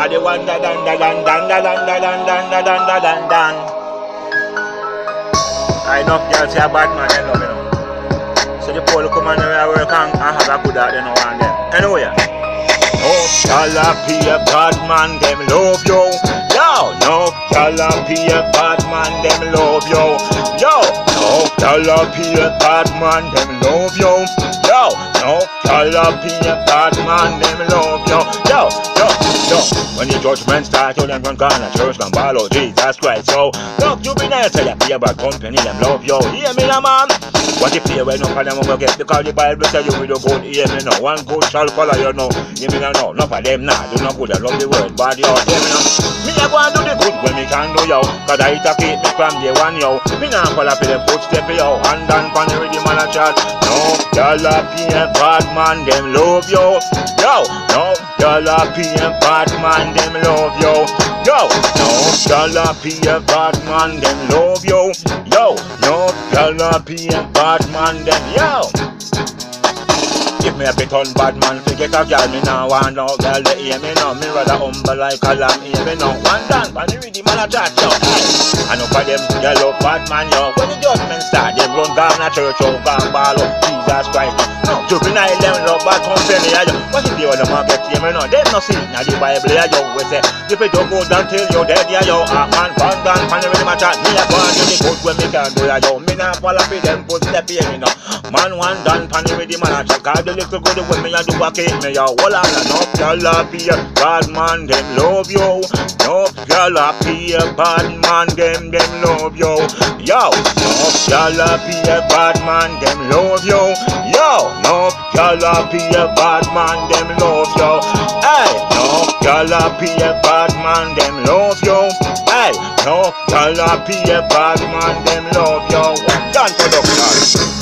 I the one da dan da dan dan da dan da dan dan da dan da dan dan. I know girl say a bad man, you know me now. So the pole come and work and have a good out, you know, and them. Anyway. No gyal be a bad man, them love you. Yo, no gyal be a bad man, them love you. Yo, no gyal be a bad man, them love you. Yo, no gyal be a bad man, them love you. Yo, yo, yo. When the judgment starts, you them run gone and church can ball out Jesus Christ. So, look, you be nice, tell you be a bad company, them love you. Hear me now, man. What if you when up and them go get because the Bible tell you we don't go hear me now. One good shall follow you now. Hear me now, no, not for them now. Do not good, I love the world, but you hear me now. Me a go and do the good when me can do yo. Cause I hit a keep me from day one yo. Me nah follow for them footstep yo. And down pan the rhythm and a chat. No, y'all be a bad man, them love you. Yo, no, y'all be a bad man, them love you. Yo, no, y'all be a bad man, them love you. Yo, no, y'all be a bad man, them yo. Give me a bit on bad man, forget a girl, me now want no girl, they hear me now. Me rather humble like a lamb, hear me now. One dance, but the rhythm and a chat, yo. I know for them, they love bad man, yo. When the judgment start, them run down a church, yo, gone ball up, Jesus Christ. No, juvenile, them love bad company, yo. What if they want the market, hear me now? Them no see, now the Bible, yo, we say. If it don't go down till you're dead, yo. A man, one dance, man, the rhythm and chat. Me a go and do the good when me can do, yo. Me not follow for them, put step here, me now. Man, one dance, man, the rhythm and chat. Little good when me a do a cake me a hold on and up y'all be a bad man them love you. No y'all be a bad man them love you. Yo, no y'all be a bad man them love you. Yo, no y'all be a bad man them love you. Hey, no y'all be a bad man them love you. Hey, no y'all be a bad man them love you. Done production.